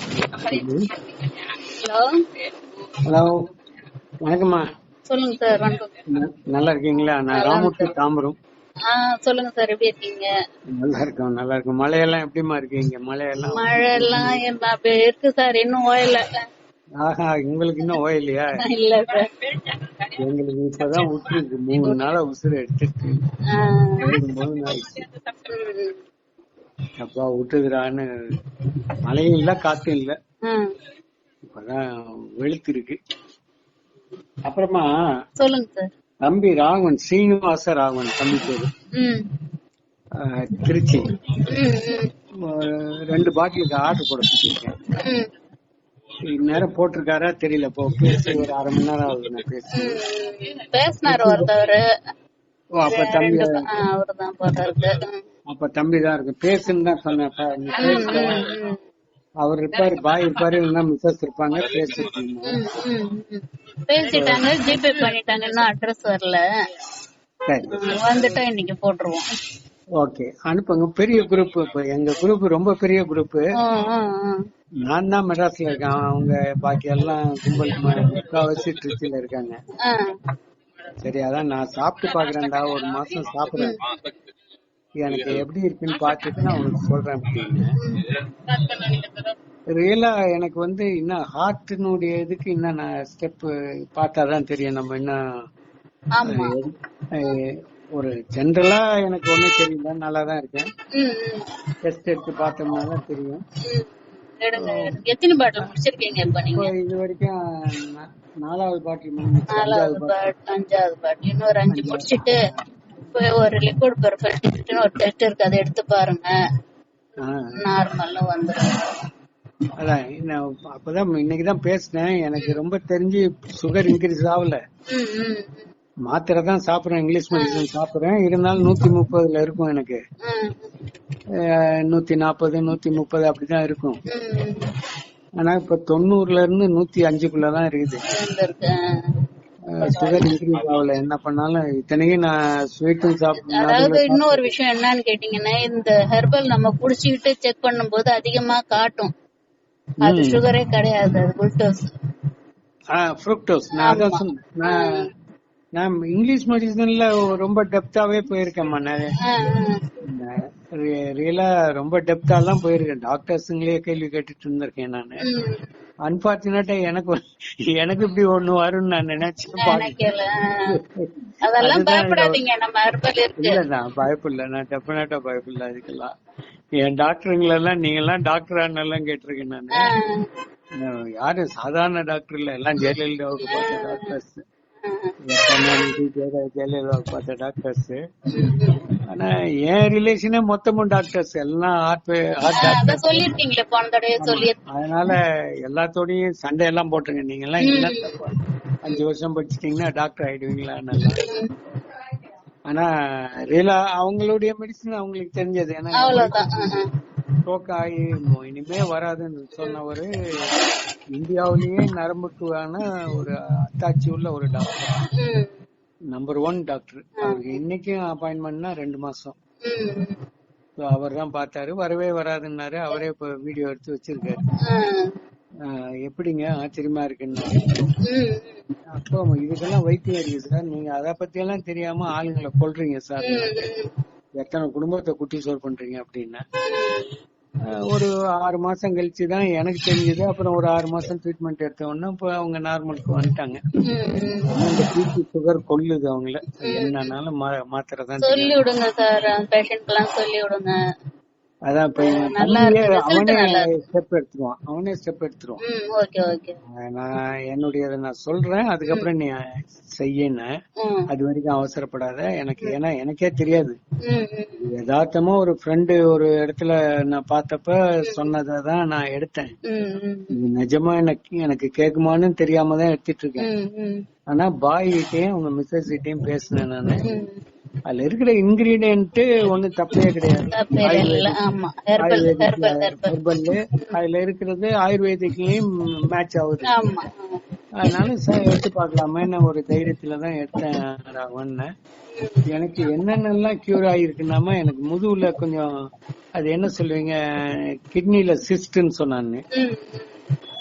Hello hello, வணக்கம்மா. சொல்லுங்க sir. வணக்கம். நல்லா இருக்கீங்களா? நான் நல்லா ராமூர்த்தி இருக்கேன். தாம்பரம். சொல்லுங்க சார், எப்படி இருக்கீங்க? நல்லா இருக்கோம், நல்லா இருக்கும். மழையெல்லாம் எப்படிமா இருக்கீங்க? மழையெல்லாம் மழை எல்லாம் அப்படியே இருக்கு சார், இன்னும் ஓயல. ஆஹா, உங்களுக்கு இன்னும் ஓயலையா? இல்ல சார். எங்களுக்கு இப்பதான் விட்டுருக்கு. 3 நாளா உசுறு எடுத்துட்டு 3 நாள் அப்பா விட்டுதுடான்னு. மழையும் இல்ல, காத்தும் இல்ல, இப்பதான் வெளுத்து இருக்கு. அப்புறமா சொல்லுங்க சார். தம்பி ராகவன், சீனிவாச ராகவன் தம்பி பேரு, திருச்சி. 2 பாட்டிலுக்கு ஆர்டர் போட சொல்லிருக்கேன். இந்நேரம் போட்டிருக்காரா தெரியல. இப்போ பேசி ஒரு 1/2 மணி நேரம் ஆகுது நான் பேசி. பேசினாரு ஒருத்தவரு. அப்ப தம்பி அவருதான் போட்டாரு. அப்ப தம்பி தான் இருக்கு. பேசுன்னு தான் சொன்னேன். அவர் இருப்பாரு, பாய் இருப்பாரு, இல்லைன்னா மிஸ்ஸஸ் இருப்பாங்க. பேசிட்டாங்க, ஜிபே பண்ணிட்டாங்க. இன்னும் அட்ரஸ் வரல. வந்துட்டா இன்னைக்கு போட்டுருவோம். ஓகே, அனுப்புங்க. பெரிய குரூப். இப்ப எங்க குரூப் ரொம்ப பெரிய குரூப். நான் தான் மெட்ராஸ்ல இருக்கேன். அவங்க பாக்கி எல்லாம் கும்பல் முக்காவாசி திருச்சியில இருக்காங்க. சரி, அதான் நான் சாப்பிட்டு பாக்குறேன்டா. ஒரு மாசம் சாப்பிடுறேன், எனக்கு எப்படி இருக்குன்னு பாத்துட்டு நான் உங்களுக்கு சொல்றேன் அப்படின்னு. ரியலா எனக்கு இன்னும் ஹார்ட்னுடைய இதுக்கு இன்னும் நான் ஸ்டெப் பார்த்தாதான் தெரியும். நம்ம இன்னும் ஒரு ஜென்ரலா எனக்கு ஒண்ணும் தெரியல, நல்லாதான் இருக்கேன். டெஸ்ட் எடுத்து பார்த்தோம்னா தான் தெரியும். எத்தனை பாட்டில் முடிச்சிருக்கீங்க இப்ப நீங்க? இது வரைக்கும் 4வது பாட்டில், 5வது பாட்டில். இன்னொரு 5 முடிச்சிட்டு ஒரு லிக்விட் பெர்ஃபெக்ட் ஒரு டெஸ்ட் இருக்கு, அதை எடுத்து பாருங்க. நார்மல்ல வந்துடும். அதான் அப்பதான் இன்னைக்குதான் பேசினேன். எனக்கு ரொம்ப தெரிஞ்சு சுகர் இன்க்ரீஸ் ஆகல. மாத்திரை தான் சாப்பிடுறேன், இங்கிலீஷ் மெடிசன் சாப்பிடுறேன். இருந்தாலும் 130ல இருக்கும் எனக்கு. 140 130 அப்படிதான் இருக்கும். ஆனா இப்ப 90ல இருந்து 105க்குள்ளதான் இருக்குது. சுகர் இன்க்ரீஸ் ஆகல. என்ன பண்ணாலும் இத்தனைக்கும் நான் ஸ்வீட்டும் சாப்பிடுறேன். அதாவது இன்னொரு விஷயம் என்னன்னு கேட்டீங்கன்னா, இந்த ஹெர்பல் நம்ம குடிச்சுக்கிட்டு செக் பண்ணும் போது அதிகமா காட்டும். அது சுகரே கிடையாது, அது குளுக்கோஸ். ஃப்ரூக்டோஸ். நான் அதான் சொன்னேன். நான் இங்கிலீஷ் மெடிசன்ல ரொம்ப டெப்தாவே போயிருக்கேன். ரியலா ரொம்ப டெப்தாலாம் போயிருக்கேன். டாக்டர்ஸுங்களே கேள்வி கேட்டுட்டு இருந்திருக்கேன் நானு. அன்பார்ச்சுனேட்டா எனக்கு இப்படி ஒண்ணு வரும்னு நான் நினைச்சேன். இல்ல, நான் பயப்படல. நான் டெஃபினட்டா பயப்படல அதுக்கெல்லாம். என் டாக்டருங்களெல்லாம் நீங்க எல்லாம் டாக்டரானெல்லாம் கேட்டிருக்கேன் நானு. யாரும் சாதாரண டாக்டர் இல்ல, எல்லாம் ஜெயலலிதாவுக்கு பார்த்த டாக்டர்ஸ், ஜெயலலிதாவுக்கு பார்த்த டாக்டர்ஸ். ஆனா என் ரிலேஷனே மொத்தமும் டாக்டர்ஸ், எல்லாம் அதனால எல்லாத்தோடயும் சண்டை எல்லாம் போட்டுருங்க. நீங்க எல்லாம் 5 வருஷம் படிச்சிட்டீங்கன்னா டாக்டர் ஆயிடுவீங்களா? நல்லா. ஆனா ரியலா அவங்களுடைய மெடிசன் அவங்களுக்கு தெரிஞ்சது. ஏன்னா ஸ்ட்ரோக் ஆகி இனிமே வராதுன்னு சொன்னவரு இந்தியாவிலேயே நரம்புக்கான ஒரு அத்தாட்சி உள்ள ஒரு டாக்டர், நம்பர் 1 டாக்டர். அவருக்கு இன்னைக்கும் அப்பாயின்மெண்ட்னா 2 மாசம். அவர் தான் பார்த்தாரு. வரவே வராதுன்னாரு. அவரே இப்ப வீடியோ எடுத்து வச்சிருக்காரு. எப்படிங்க ஆச்சரியமா இருக்குன்னு. அப்போ இதுக்கெல்லாம் வைத்தியம் இருக்கு சார், நீங்க அதை பத்தி எல்லாம் தெரியாம ஆளுங்களை கொல்றீங்க சார், எத்தனை குடும்பத்தை குட்டி சோறு பண்றீங்க அப்படின்னா. ஒரு 6 மாசம் கழிச்சுதான் எனக்கு தெரிஞ்சது. அப்புறம் ஒரு 6 மாசம் ட்ரீட்மெண்ட் எடுத்த உடனே இப்ப அவங்க நார்மலுக்கு வந்துட்டாங்க. இந்த பிபி சுகர் கொல்லுது அவங்கள. என்னன்னாலும் மாத்திரை தான் சொல்லி விடுங்க சார், பேஷண்ட் எல்லாம் சொல்லி விடுங்க. அதான் இப்ப அவனே ஸ்டெப் எடுத்துருவான். நான் என்னுடையதை நான் சொல்றேன், அதுக்கப்புறம் நீ செய்யணும். அது வரைக்கும் அவசரப்படாத. ஏன்னா எனக்கே தெரியாது. யதார்த்தமா ஒரு ஃப்ரெண்டு ஒரு இடத்துல நான் பார்த்தப்ப சொன்னதான் நான் எடுத்தேன். நிஜமா எனக்கு கேக்குமான்னு தெரியாம தான் எடுத்துட்டு இருக்கேன். ஆனா பாய் கிட்டையும் உங்க மிஸ்ஸஸ் கிட்டையும் பேசினேன் நானு. அதுல இருக்கிற இன்கிரீடியன்ட் ஒண்ணு தப்பே கிடையாது. ஹெர்பல் அதுல இருக்கிறது ஆயுர்வேதிக்லயும் மேட்ச் ஆகுது. அதனால சார் எடுத்து பார்க்கலாமேன்னு ஒரு தைரியத்துலதான் எடுத்தேன் ராகவன். எனக்கு என்னென்னலாம் கியூர் ஆயிருக்குன்னாம எனக்கு முதுகுல கொஞ்சம் அது என்ன சொல்லுவீங்க கிட்னில சிஸ்ட்ன்னு சொன்னான்னு.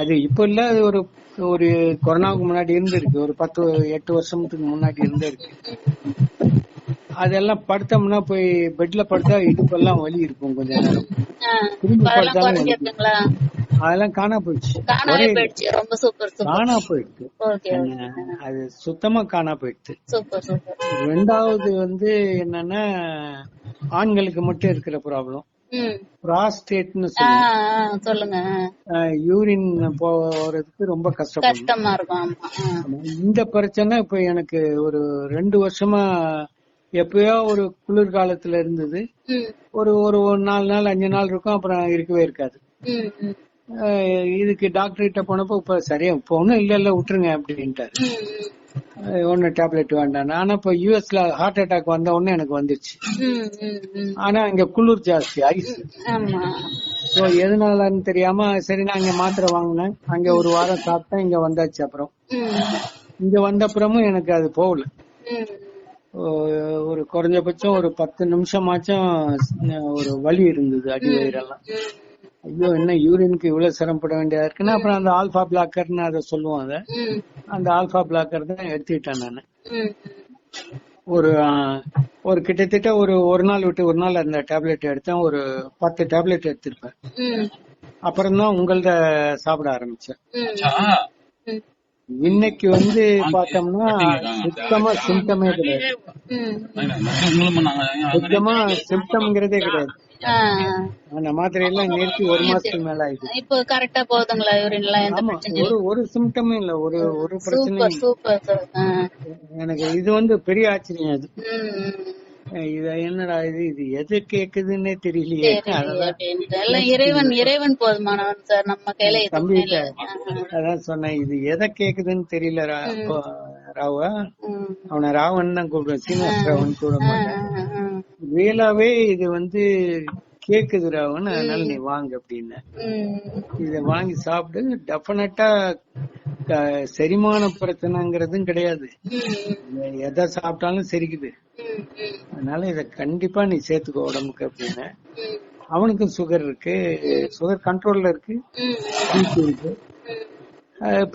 அது இப்ப இல்ல, அது ஒரு ஒரு கொரோனாவுக்கு முன்னாடி இருந்திருக்கு, ஒரு 10-8 வருஷத்துக்கு முன்னாடி இருந்தே இருக்கு. அதெல்லாம் படுத்தோம்னா போய் பெட்ல படுத்தா இடுப்பெல்லாம் வலி இருக்கும் கொஞ்ச நேரம், திரும்பி படுத்தாலும் வலிக்கும். அதெல்லாம் காணா போயிடுச்சு, காணா போயிடுச்சு, அது சுத்தமா காணா போயிடுச்சு. ரெண்டாவது என்னன்னா ஆண்களுக்கு மட்டும் இருக்கிற ப்ராப்ளம் பிராஸ்டேட்னு சொல்லுங்க. யூரின் போறதுக்கு ரொம்ப கஷ்டமா இருக்கும். இந்த பிரச்சனை இப்ப எனக்கு ஒரு 2 வருஷமா எப்பயோ ஒரு குளிர்காலத்துல இருந்தது, ஒரு 4 நாள் 5 நாள் இருக்கும், அப்புறம் இருக்கவே இருக்காது. இதுக்கு டாக்டர் கிட்ட போனப்போ இப்ப சரியா இப்ப ஒண்ணும் இல்ல விட்டுருங்க அப்படின்ட்டாரு. ஒண்ணு டேப்லெட் வேண்டாம். ஆனா இப்ப யூஎஸ்ல ஹார்ட் அட்டாக் வந்த உடனே எனக்கு வந்துருச்சு. ஆனா இங்க குளிர் ஜாஸ்தி, ஐஸ். சோ எதனாலன்னு தெரியாம சரி நான் இங்க மாத்திரை வாங்கினேன், அங்க ஒரு வாரம் சாப்பிட்டேன், இங்க வந்தாச்சு. அப்புறம் இங்க வந்த அப்புறமும் எனக்கு அது போகல. ஒரு குறைஞ்சபட்சம் ஒரு 10 நிமிஷமாச்சும் ஒரு வலி இருந்தது அடி வயிறெல்லாம். ஐயோ என்ன யூரினுக்கு இவ்வளவு சிரமப்பட வேண்டியதா இருக்குன்னா அப்புறம் அந்த ஆல்பா பிளாக்கர்னு அதை சொல்லுவோம். அந்த ஆல்பா பிளாக்கர் தான் எடுத்துக்கிட்டேன் நானு. ஒரு கிட்டத்தட்ட ஒரு நாள் விட்டு ஒரு நாள் அந்த டேப்லெட் எடுத்தேன், ஒரு 10 டேப்லெட் எடுத்திருப்பேன். அப்புறம் தான் உங்கள்ட்ட சாப்பிட ஆரம்பிச்சேன். இன்னைக்கு பார்த்தோம்னா சுத்தமா சிம்டமே கிடையாது, சுத்தமா சிம்டம்ங்கிறதே கிடையாது. அந்த மாத்திரை எல்லாம் நிறுத்தி 1 மாசத்துக்கு மேல ஆயிடுச்சு. இப்போ கரெக்டா போகுதுங்களா யூரின்லாம்? ஒரு சிம்டமும் இல்ல, ஒரு பிரச்சனையும். எனக்கு இது பெரிய ஆச்சரியம். அது இது என்னடா இது எது கேக்குதுன்னே தெரியலையே. இறைவன் போதுமானவன் சார், நம்ம கையில தம்பிகிட்ட அதான் சொன்னேன், இது எதை கேக்குதுன்னு தெரியல. ராவா, அவனை ராவன் தான் கூப்பிடுவேன், சீனிவாஸ் ராவன் கூட மாட்டேன். ரியலாவே இது கேக்குது ராவன், அதனால நீ வாங்க அப்படின்னு. இத வாங்கி சாப்பிட்டு டெஃபினட்டா செரிமான பிரச்சனைங்கிறதும் கிடையாது, எதை சாப்பிட்டாலும் சரிக்குது. அதனால இத கண்டிப்பா நீ சேர்த்துக்கோ உடம்புக்கு அப்படின்னு. அவனுக்கும் சுகர் இருக்கு, சுகர் கண்ட்ரோல்ல இருக்கு, பிபி இருக்கு,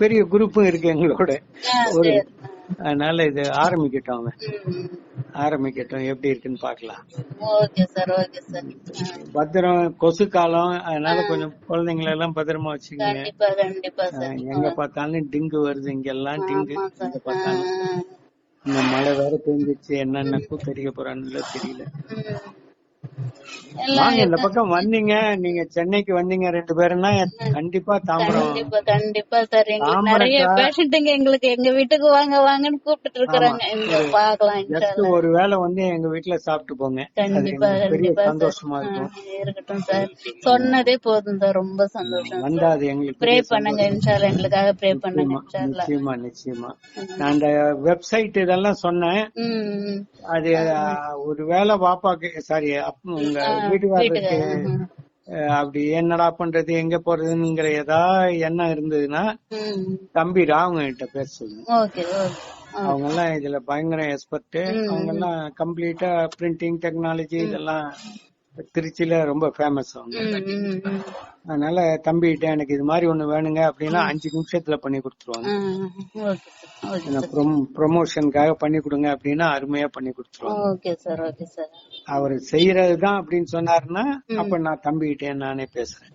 பெரிய குரூப்பும் இருக்கு எங்களோட. அதனால இது ஆரம்பிக்கட்டும், எப்படி இருக்குன்னு பாக்கலாம். பத்திரம், கொசு காலம், அதனால கொஞ்சம் குழந்தைங்களை எல்லாம் பத்திரமா வச்சுக்கோங்க. எங்க பார்த்தாலும் டிங்கு வருது, இங்க எல்லாம் டிங்கு எங்க பார்த்தாலும். இந்த மழை வேற பெஞ்சிச்சு, என்னென்ன கூத்தடிக்க போறான்னு தெரியல. வாங்க, இந்த பக்கம் வந்தீங்க, நீங்க சென்னைக்கு வந்தீங்க 2 பேருன்னா கண்டிப்பா தாம்பரம். கண்டிப்பா சார், நிறைய பேஷண்ட்டுங்க எங்களுக்கு எங்க வீட்டுக்கு வாங்க வாங்கன்னு கூப்பிட்டு இருக்காங்க. ஒரு வேளை எங்க வீட்டுல சாப்பிட்டு போங்க, பெரிய சந்தோஷமா இருக்கும். இருக்கட்டும் சார், சொன்னதே போதும் சார், ரொம்ப சந்தோஷம். வந்தாது எங்களுக்கு ப்ரே பண்ணுங்க இன்ஷால்லா, எங்களுக்காக ப்ரே பண்ணுங்க. நிச்சயமா நிச்சயமா. நான் அந்த வெப்சைட் இதெல்லாம் சொன்னேன், அது ஒரு வேளை பாப்பாக்கு சாரி உங்க வீட்டுக்காரருக்கு அப்படி என்னடா பண்றது எங்க போறதுங்கிற ஏதாவது எண்ணம் இருந்ததுன்னா தம்பி ராவங்க கிட்ட பேச சொல்லுங்க. அவங்க எல்லாம் இதுல பயங்கர எக்ஸ்பர்ட். அவங்க எல்லாம் கம்ப்ளீட்டா பிரிண்டிங் டெக்னாலஜி இதெல்லாம் திருச்சியில ரொம்ப ஃபேமஸ் அவங்க. அதனால தம்பிகிட்ட எனக்கு இது மாதிரி ஒண்ணு வேணுங்க அப்படின்னா 5 நிமிஷத்துல பண்ணி கொடுத்துருவாங்க. ப்ரொமோஷனுக்காக பண்ணி கொடுங்க அப்படின்னா அருமையா பண்ணி கொடுத்துருவாங்க. அவர் செய்யறதுதான் அப்படின்னு சொன்னாருன்னா அப்ப நான் தம்பிகிட்ட நானே பேசுறேன்.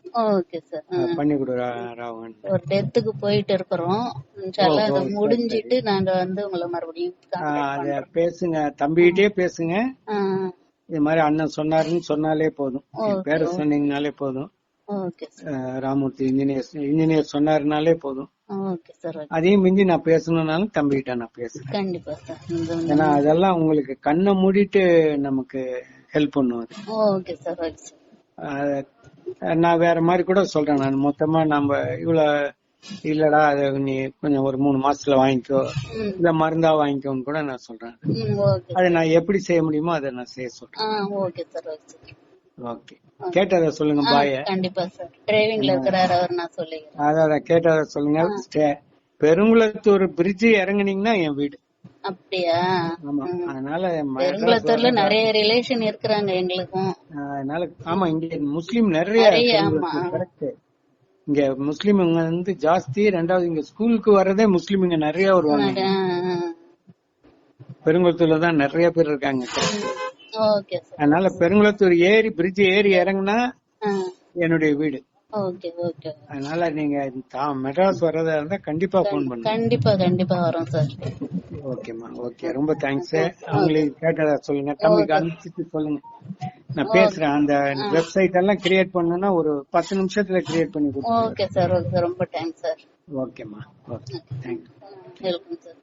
பண்ணி கொடுறாவன். ஒரு டெத்துக்கு போயிட்டு இருக்கிறோம், முடிஞ்சிட்டு நாங்க உங்களை மறுபடியும் அத பேசுங்க, தம்பிகிட்டே பேசுங்க. இது மாதிரி அண்ணன் சொன்னாருன்னு சொன்னாலே போதும், பேர சொன்னீங்கனாலே போதும். ராமூர்த்தி இன்ஜினியர் சொன்னாருனாலே போதும். அதையும் மிஞ்சி நான் பேசணும்னாலும் தம்பிகிட்ட நான் பேசுறேன். கண்டிப்பா சார், ஏன்னா அதெல்லாம் உங்களுக்கு கண்ணை மூடிட்டு நமக்கு ஹெல்ப் பண்ணுவாரு. நான் வேற மாதிரி கூட சொல்றேன், நான் மொத்தமா நம்ம இவ்வளவு இல்லடா அத நீ கொஞ்சம் ஒரு 3 மாசத்துல வாங்கிக்கோ, இல்ல மருந்தா வாங்கிக்கோன்னு கூட நான் சொல்றேன். அதை நான் எப்படி செய்ய முடியுமோ அதை நான் செய்ய சொல்றேன். ஓகே, கேட்டத சொல்லுங்க. பாய கண்டிப்பா சார், டிரைவிங்ல இருக்கறாரு அவர், நான் சொல்லிக்கிறேன். அத கேட்டத சொல்லுங்க. பெருங்குளத்தூர் பிரிட்ஜ் இறங்குனீங்கன்னா என் வீடு. அப்படியா? ஆமா, அதனால மெட்ராஸ் பெருங்குளத்தூர்ல வர்றதா நிறைய ரிலேஷன் இருக்கிறாங்க எங்களுக்கும். அதனால ஆமா, இங்க முஸ்லீம் நிறைய நிறைய. ஆமா. பெருங்குளத்தூர் கரெக்ட். இங்க முஸ்லீமுங்க வந்து ஜாஸ்தி. ரெண்டாவது இங்க ஸ்கூலுக்கு வர்றதே முஸ்லீமுங்க நிறைய வருவாங்க. பெருங்குளத்தூர்ல தான் நிறைய பேர் இருக்காங்க. Okay sir. அதனால பெருங்குளத்தூர் ஏறி பிரிட்ஜ் ஏறி இறங்குனா என்னுடைய வீடு. Okay okay. அதனால நீங்க மெட்ராஸ் வர்றதா இருந்தா கண்டிப்பா போன் பண்ணுங்க. கண்டிப்பா கண்டிப்பா வரோம் சார். ஓகேமா, ஓகே, ரொம்ப தேங்க்ஸ். அவங்களுக்கு கேட்டதா சொல்லுங்க, தம்பிக்கு அனுப்பிச்சிட்டு சொல்லுங்க. நான் பேசுறேன். அந்த வெப்சைட் எல்லாம் கிரியேட் பண்ணனும்னா ஒரு 10 நிமிஷத்துல கிரியேட் பண்ணி கொடுத்துருவேன். ஓகே சார், ஓகே, ரொம்ப தேங்க்ஸ் சார். ஓகேமா, ஓகே, தேங்க்யூ. Welcome sir.